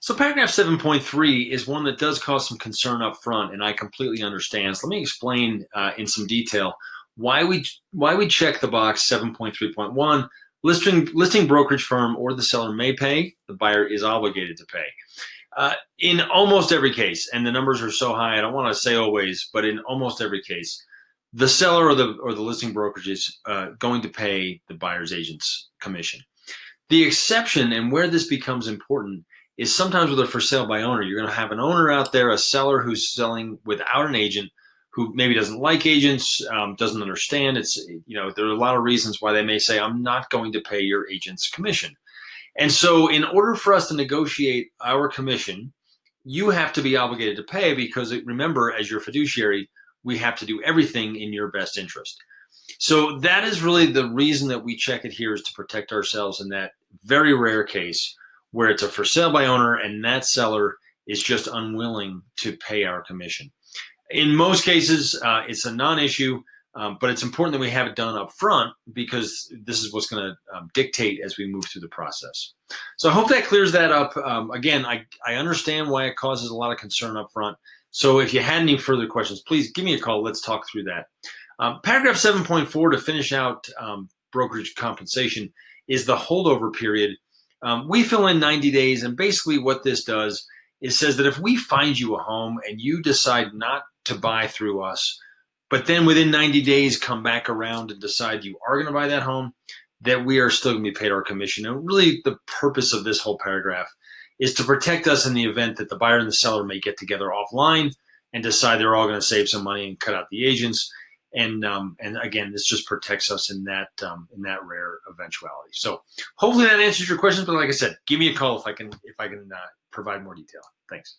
So paragraph 7.3 is one that does cause some concern up front, and I completely understand. So let me explain in some detail why we check the box 7.3.1. Listing brokerage firm or the seller may pay. The buyer is obligated to pay. In almost every case, and the numbers are so high, I don't want to say always, but in almost every case, the seller or the listing brokerage is going to pay the buyer's agent's commission. The exception, and where this becomes important, is sometimes with a for sale by owner. You're going to have an owner out there, a seller who's selling without an agent, who maybe doesn't like agents, doesn't understand. There are a lot of reasons why they may say, I'm not going to pay your agent's commission. And so in order for us to negotiate our commission, you have to be obligated to pay because remember, as your fiduciary, we have to do everything in your best interest. So that is really the reason that we check it here, is to protect ourselves in that very rare case where it's a for sale by owner and that seller is just unwilling to pay our commission. In most cases, it's a non-issue, but it's important that we have it done up front because this is what's going to dictate as we move through the process. So I hope that clears that up. Again, I understand why it causes a lot of concern up front. So if you had any further questions, please give me a call. Let's talk through that. Paragraph 7.4 to finish out brokerage compensation is the holdover period. We fill in 90 days, and basically what this does is says that if we find you a home and you decide not to buy through us, but then within 90 days come back around and decide you are going to buy that home, that we are still going to be paid our commission. And really the purpose of this whole paragraph is to protect us in the event that the buyer and the seller may get together offline and decide they're all going to save some money and cut out the agents. And again, this just protects us in that rare eventuality. So hopefully that answers your questions. But like I said, give me a call if I can provide more detail. Thanks.